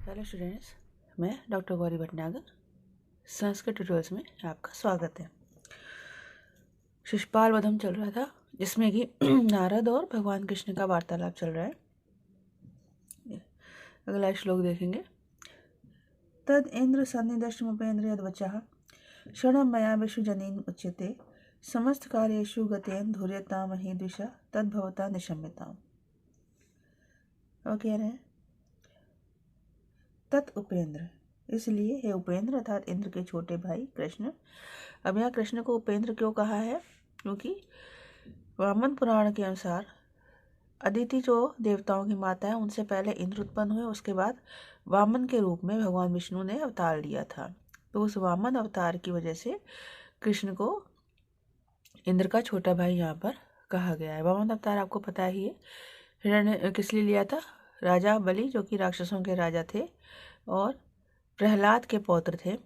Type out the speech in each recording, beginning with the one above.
Hello students, मैं doctor Gauri Bhatnagar Sanskrit tutorials में आपका स्वागत है। शिशुपाल वधम चल रहा था जिसमें कि नारद और भगवान कृष्ण का वार्तालाप चल रहा है। अगला श्लोक देखेंगे। तद इंद्र सन्निदष्टमुपेन्द्र यद्वचः क्षणं मया विश्वजनीन उच्यते समस्त कार्येषु गतेन धुर्यताम हि द्विषा तद्भवता निशम्यताम्। और कह रहे हैं तत् उपेंद्र, इसलिए हे उपेंद्र अर्थात इंद्र के छोटे भाई कृष्ण। अब यहाँ कृष्ण को उपेंद्र क्यों कहा है? क्योंकि वामन पुराण के अनुसार अदिति जो देवताओं की माता है उनसे पहले इंद्र उत्पन्न हुए, उसके बाद वामन के रूप में भगवान विष्णु ने अवतार लिया था। तो उस वामन अवतार की वजह से कृष्ण को इंद्र का छोटा भाई यहाँ पर कहा गया है। वामन अवतार आपको पता ही है, हिरण्य किस लिए लिया था? राजा बलि जो कि राक्षसों के राजा थे और प्रहलाद के पौत्र थे,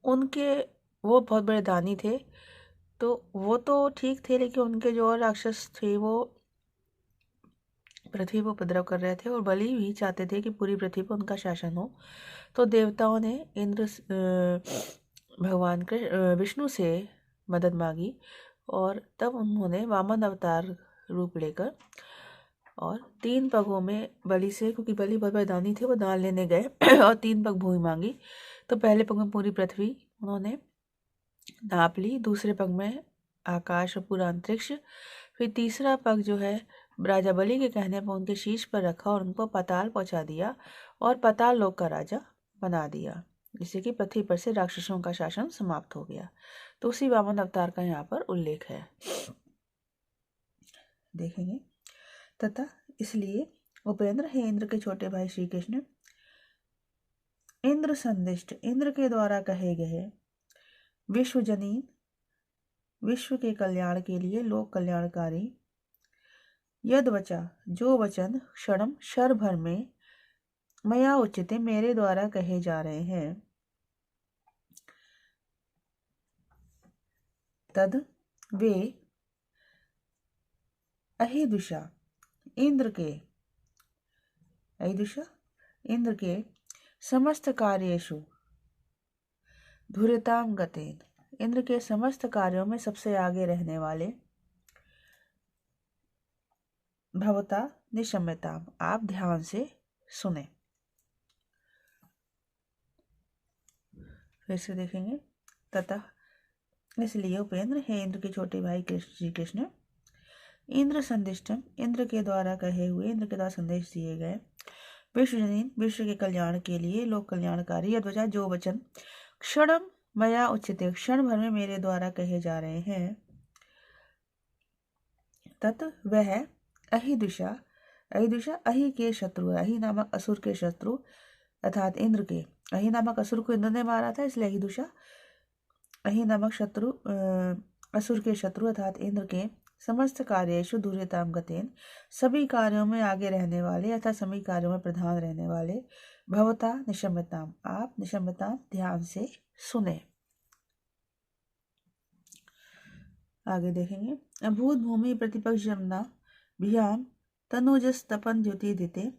उनके वो बहुत बड़े दानी थे। तो वो तो ठीक थे, लेकिन उनके जो और राक्षस थे वो पृथ्वी पर उपद्रव कर रहे थे और बलि भी चाहते थे कि पूरी पृथ्वी पर उनका शासन हो। तो देवताओं ने इंद्र भगवान के विष्णु से मदद मांगी और तब उन्होंने वामन अवतार रूप लेकर और 3 पगों में बलि से, क्योंकि बलि बहुत बड़े दानी थे, वो दान लेने गए और 3 पग भूमि मांगी। तो पहले पग में पूरी पृथ्वी उन्होंने नाप ली, दूसरे पग में आकाश और पूरा अंतरिक्ष, फिर तीसरा पग जो है राजा बलि के कहने पर उनके शीश पर रखा और उनको पाताल पहुंचा दिया और पाताल लोक का राजा बना दिया, जिससे कि पृथ्वी पर से राक्षसों का शासन समाप्त हो गया। तो उसी वामन अवतार का यहाँ पर उल्लेख है, देखेंगे। तथा इसलिए उपेंद्र है इंद्र के छोटे भाई श्री कृष्ण इंद्र संदिष्ट, इंद्र के द्वारा कहे गए विश्वजनीन, विश्व के कल्याण के लिए, लोक कल्याणकारी, यद वचा, जो वचन, क्षणम, क्षर भर में, मया उचित, मेरे द्वारा कहे जा रहे हैं, तद वे, अहिदुषा, इंद्र के, अहिदुषा इंद्र के, समस्त कार्येषु धुर्यताम गतेन, इंद्र के समस्त कार्यों में सबसे आगे रहने वाले, भवता निशम्यताम, आप ध्यान से सुने। फिर से देखेंगे। तथा इसलिए उपेंद्र है इंद्र के छोटे भाई श्री कृष्ण इंद्र संदिष्टम, इंद्र के द्वारा कहे हुए, इंद्र के द्वारा संदेश दिए गए, विश्वजनीन, विश्व के कल्याण के लिए, लोक कल्याणकारी, यद्वचा, जो वचन, क्षणम मया उचित, क्षण भर में मेरे द्वारा कहे जा रहे हैं, तत् वह, अहिदुषा, अहिदुषा अहि के शत्रु, अहि नामक असुर के शत्रु अर्थात इंद्र के, अहि नामक असुर को इंद्र ने मारा था, इसलिए अहिदुषा अहि नामक शत्रु, असुर के शत्रु अर्थात इंद्र के, समस्त कार्येषु धुर्यताम गतेन, सभी कार्यों में आगे रहने वाले अर्थात सभी कार्यों में प्रधान रहने वाले, भवता निशम्यताम, आप निशम्यताम ध्यान से सुने। आगे देखेंगे। अभूत भूमि प्रतिपक्ष जमना भियाम तनुजस तपन द्युति दिते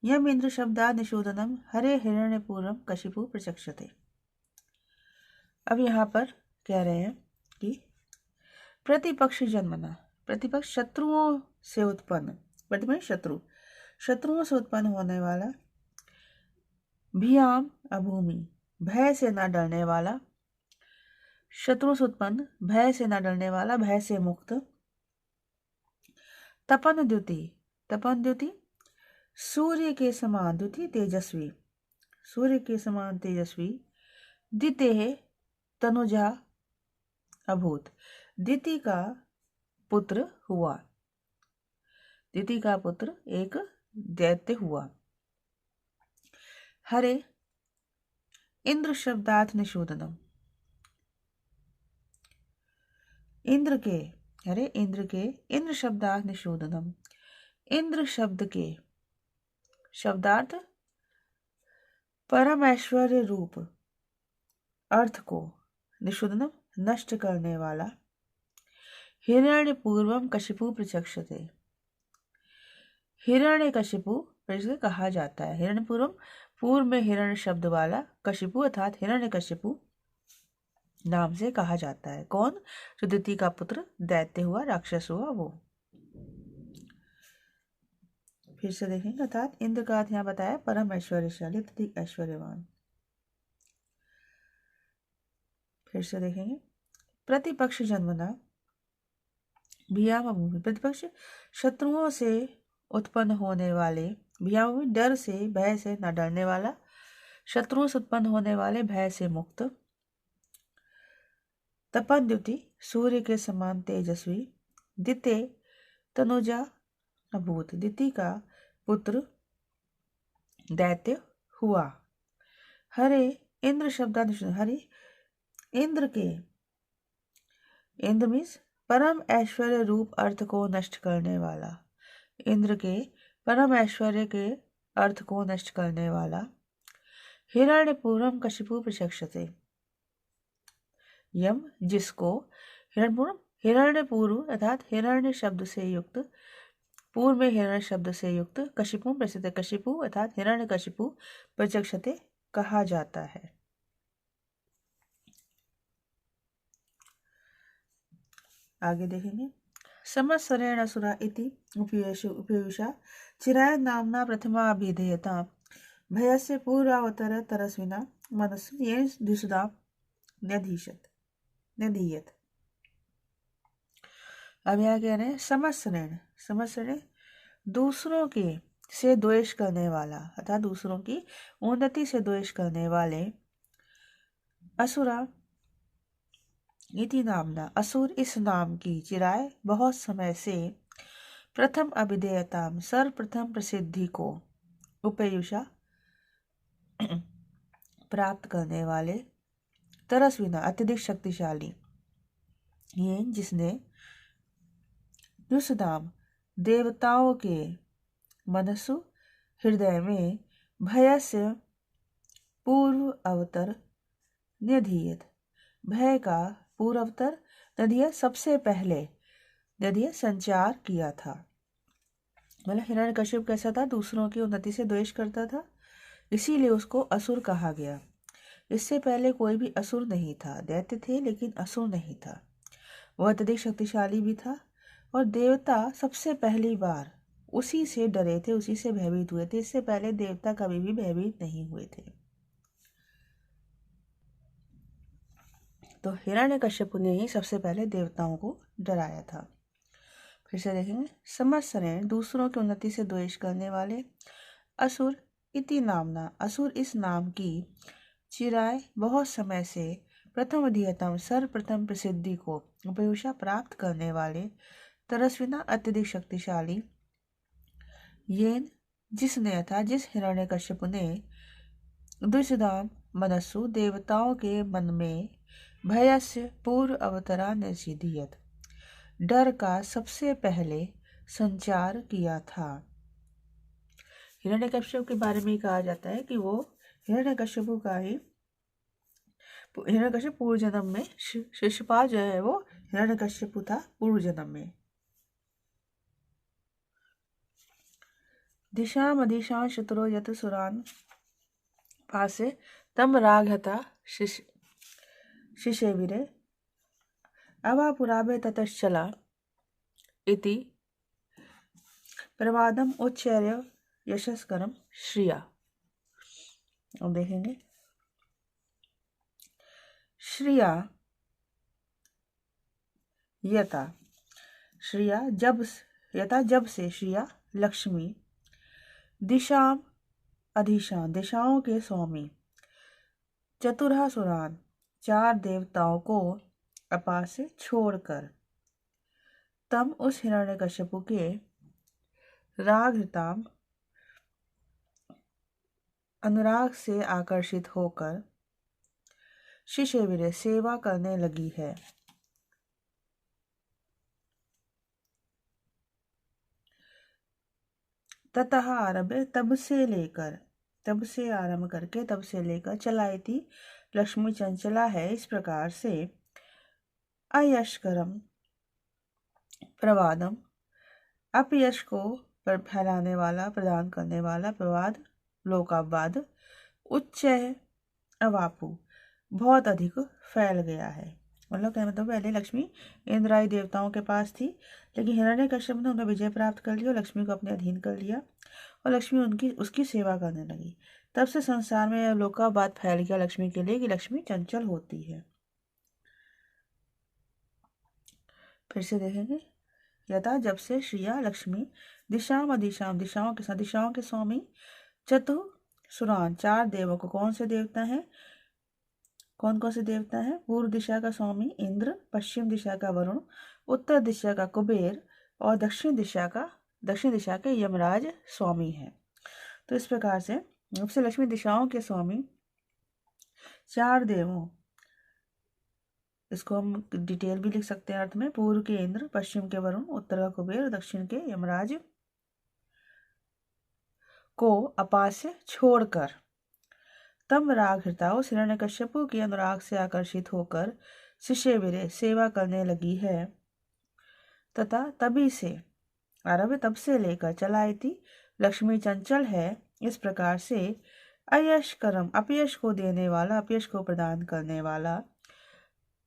यम इंद्र शब्दा निशोधनम हरे हिरण्य पूर्वम कशिपु प्रचक्षते। अब यहाँ पर कह रहे हैं कि प्रतिपक्ष जन्मना, प्रतिपक्ष शत्रुओं से उत्पन्न, प्रतिपक्ष शत्रु, शत्रुओं से उत्पन्न होने वाला, भियाम अभूमि, भय से न डरने वाला, शत्रु से उत्पन्न, भय से न डरने वाला, भय से मुक्त, तपन द्युति, तपन द्युति सूर्य के समान, द्युति तेजस्वी, सूर्य के समान तेजस्वी, दिते तनुजा अभूत, दिति का पुत्र हुआ, दिति का पुत्र एक दैत्य हुआ, हरे इंद्र शब्दार्थ निशोधनम, इंद्र के, हरे इंद्र के, इंद्र शब्दार्थ निशोधनम, इंद्र शब्द के शब्दार्थ परम ऐश्वर्य रूप अर्थ को, निशोधनम नष्ट करने वाला, हिरण्य पूर्वम कशिपु प्रचक्षते, हिरण्य कशिपु पर इसे कहा जाता है। हिरण्यपुरम पूर्व में हिरण्य शब्द वाला कशिपु अर्थात हिरण्यकशिपु नाम से कहा जाता है। कौन? जो दिति का पुत्र दैत्य हुआ, राक्षस हुआ वो। फिर से देखेंगे, अर्थात इंद्र का अर्थ यहाँ बताया परम ऐश्वर्यशाली, अत्यधिक ऐश्वर्यवान। फिर से देखेंगे, प्रतिपक्ष जन्मना भियामा भूमि। प्रतिपक्ष शत्रुओं से उत्पन्न होने वाले, भियामा भूमि डर से, भय से, न डरने वाला, शत्रुओं से उत्पन्न होने वाले, भय से मुक्त। तपन द्युति सूर्य के समान तेजस्वी। दिते तनुजा अभूत, दिति का पुत्र दैत्य हुआ। हरे इंद्र शब्दानुसार, हरि इंद्र के, इंद्र मीन्स परम ऐश्वर्य रूप अर्थ को नष्ट करने वाला, इंद्र के परम ऐश्वर्य के अर्थ को नष्ट करने वाला। हिरण्यपुरम कशिपु प्रचक्षते, यम जिसको हिरण्यपुरम, हिरण्यपुरु अर्थात हिरण्य शब्द से युक्त, पूर्व में हिरण्य शब्द से युक्त, कशिपु प्रसिद्ध कशिपु अर्थात हिरण्य कशिपु प्रचक्षते कहा जाता है। आगे देखेंगे, समस्वरेण असुरा इति उपयुषा चिराय नामना प्रथमा अभिधेयता भयस्य पूर्वावतर तरस्विना मनस्सु येन द्विषुदा न्यधीयत। अब यहाँ कह रहे हैं समस्वरेण, समस्वरेण दूसरों के से द्वेष करने वाला अर्थात दूसरों की उन्नति से द्वेष करने वाले। असुरा इति नामना, असुर इस नाम की, चिराय बहुत समय से, प्रथम अभिधेयता सर्वप्रथम प्रसिद्धि को, उपयुषा प्राप्त करने वाले, तरस्विना अत्यधिक शक्तिशाली, ये जिसने दुष्दाम देवताओं के मनसु हृदय में भयस्य पूर्व अवतर निधीयत, भय का पूर्व अवतर नदिया सबसे पहले, नदिया संचार किया था। मतलब हिरण्यकशिप कैसा था? दूसरों की उन्नति से द्वेष करता था, इसीलिए उसको असुर कहा गया। इससे पहले कोई भी असुर नहीं था, दैत्य थे लेकिन असुर नहीं था। वह अत्यधिक शक्तिशाली भी था और देवता सबसे पहली बार उसी से डरे थे, उसी से भयभीत हुए थे। इससे पहले देवता कभी भी भयभीत नहीं हुए थे। तो हिरण्यकश्यप ने ही सबसे पहले देवताओं को डराया था। फिर से देखेंगे, समस्वरेण दूसरों की उन्नति से द्वेष करने वाले, असुर इति नामना असुर इस नाम की, चिराय बहुत समय से, प्रथम अधीयतम सर्वप्रथम प्रसिद्धि को, उपयुषा प्राप्त करने वाले, तरस्विना अत्यधिक शक्तिशाली, येन जिसने अर्थात जिस हिरण्यकश्यप ने, द्विषदाम मनस्सु देवताओं के मन में, भयस्य पूर्व अवतरा निषिधीयत डर का सबसे पहले संचार किया था। हिरण्यकश्यप के बारे में कहा जाता है कि वो हिरण्यकश्यप का ही, हिरण्यकश्यप पूर्व जन्म में, शिशुपाल जो है वो हिरण्यकश्यप था पूर्व जन्म में। दिशाम अधिशां शत्रु यत सुरान पासे तम राघता शिशेविरे अवापुराभे ततश्चला इति प्रवादम उच्चर्य यशस्करम श्रिया। अब देखेंगे, श्रिया यथा, श्रिया जब, यथा जब से, श्रिया लक्ष्मी, दिशाम अधिशान दिशाओं के स्वामी, चतुरहा सुरान चार देवताओं को अपार से छोड़कर, तम उस हिरण्यकश्यपु के, राघताम अनुराग से आकर्षित होकर, शिशेविरे सेवा करने लगी है। ततः आरभ्य तब से लेकर, तब से आरंभ करके, तब से लेकर, चलाई थी लक्ष्मी चंचला है इस प्रकार से, अयशकरम प्रवादम अपयश को पर फैलाने वाला, प्रदान करने वाला, प्रवाद, लोकापवाद, उच्च अवापु, बहुत अधिक फैल गया है। मतलब क्या मतलब, पहले लक्ष्मी इंद्र आदि देवताओं के पास थी, लेकिन हिरण्यकश्यप ने उनका विजय प्राप्त कर लिया और लक्ष्मी को अपने अधीन कर लिया और लक्ष्मी उसकी सेवा करने लगी। तब से संसार में लोकापवाद फैल गया लक्ष्मी के लिए कि लक्ष्मी चंचल होती है। फिर से देखेंगे, यथा जब से श्रिया लक्ष्मी दिशाम दिशाओं के साथ, दिशाओं के स्वामी चतुसुरान, 4 देवों को, कौन से देवता हैं, कौन कौन से देवता हैं, पूर्व दिशा का स्वामी इंद्र, पश्चिम दिशा का वरुण, उत्तर दिशा का कुबेर और दक्षिण दिशा के यमराज स्वामी हैं। तो इस प्रकार से अब से लक्ष्मी दिशाओं के स्वामी 4 देवों, इसको हम डिटेल भी लिख सकते हैं अर्थ में, पूर्व के इंद्र, पश्चिम के वरुण, उत्तर का कुबेर, दक्षिण के यमराज को अपास्य छोड़कर तब राग हृताओ हिरण्यकश्यपु के अनुराग से आकर्षित होकर शिष्य विरे सेवा करने लगी है, तथा तभी से आरभ, तब से लेकर चलाई थी लक्ष्मी चंचल है। इस प्रकार से अयश कर्म, अपयश को देने वाला, अपयश को प्रदान करने वाला,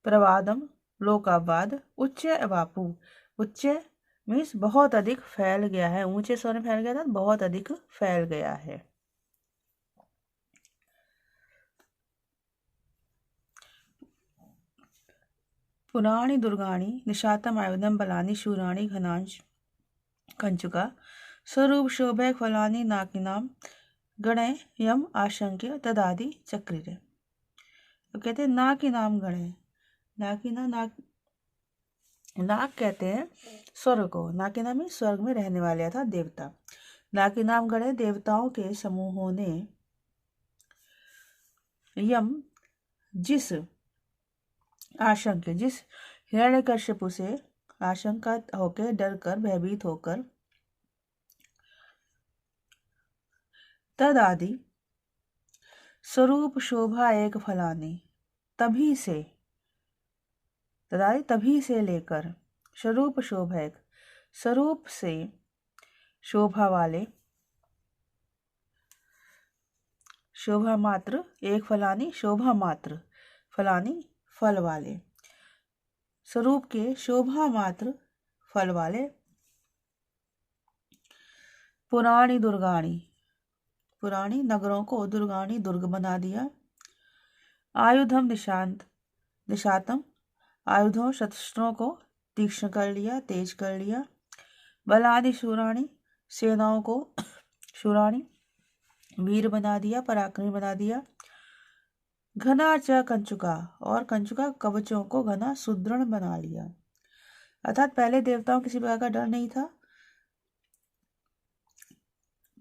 प्रवादम, लोकापवाद, उच्च अवापु, उच्च मीन्स बहुत अधिक फैल गया है, ऊंचे स्वर में फैल गया था, बहुत अधिक फैल गया है। पुराणी दुर्गाणी निशातम आयुधम बलानी शूराणी घनांश कंचुका स्वरूप शोभय फलानी नाकिनाम गणय यम आशंक्य तदादि चक्रिरे। तो कहते हैं ना की नाम गणय, नाक कहते हैं स्वर्ग को, नाक नाम ही स्वर्ग में रहने वाले अर्थात देवता। नाकी नाम गणे, देवताओं के समूहों ने यम, जिस हिरण्यकश्यपु से आशंका होकर, डर कर, भयभीत होकर, तद आदि स्वरूप शोभा एक फलानी, तभी से लेकर, स्वरूप शोभा एक, स्वरूप से शोभा वाले, शोभा मात्र एक फलानी, शोभा मात्र फलानी फल वाले, स्वरूप के शोभा मात्र फल वाले, पुराणी दुर्गाणी, पुराणी नगरों को, दुर्गाणी दुर्ग बना दिया, आयुधम निशातम, आयुधों शस्त्रों को तीक्ष्ण कर लिया, तेज कर लिया, बलादि शूराणी, सेनाओं को शूराणी वीर बना दिया, पराक्रमी बना दिया, घना च कंचुका, और कंचुका कवचों को घना सुदृढ़ बना लिया। अर्थात पहले देवताओं किसी प्रकार का डर नहीं था,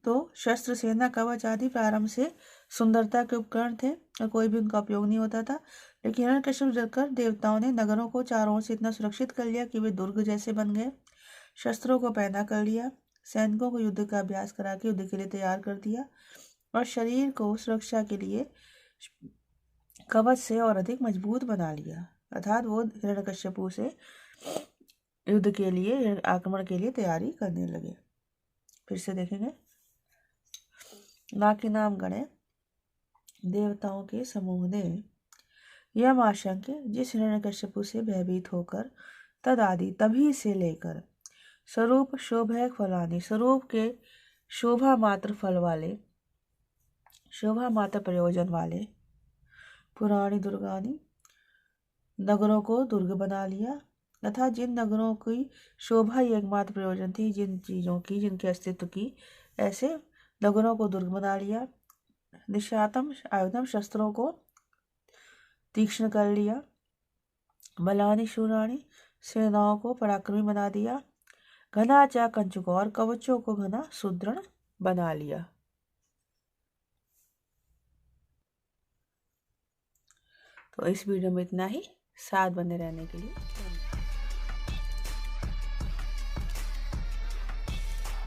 तो शस्त्र, सेना, कवच आदि प्रारंभ से सुंदरता के उपकरण थे और कोई भी उनका उपयोग नहीं होता था। लेकिन हिरण्यकश्यप डरकर देवताओं ने नगरों को चारों से इतना सुरक्षित कर लिया कि वे दुर्ग जैसे बन गए, शस्त्रों को पहना कर लिया, सैनिकों को युद्ध का अभ्यास करा के युद्ध के लिए तैयार कर दिया और शरीर को सुरक्षा के लिए कवच से और अधिक मजबूत बना लिया। अर्थात वो हिरण्यकश्यपु से युद्ध के लिए, आक्रमण के लिए तैयारी करने लगे। फिर से देखेंगे, नाकी नाम गणे, देवताओं के समूह ने यम आशंक्य, जिस हिरण्यकश्यपु से भयभीत होकर, तद आदि तभी से लेकर, स्वरूप शोभय फलानी, स्वरूप के शोभा मात्र फल वाले, शोभा मात्र प्रयोजन वाले, पुराणी दुर्गानी नगरों को दुर्ग बना लिया, तथा जिन नगरों की शोभा ही एकमात्र प्रयोजन थी, जिन चीजों की, जिनके अस्तित्व की, ऐसे नगरों को दुर्ग बना लिया, निशातम आयुधम, शस्त्रों को तीक्ष्ण कर लिया, बलानी शूराणी, सेनाओं को पराक्रमी बना दिया, घना चा कंचुक, और कवचों को घना सुदृढ़ बना लिया। तो इस वीडियो में इतना ही। साथ बने रहने के लिए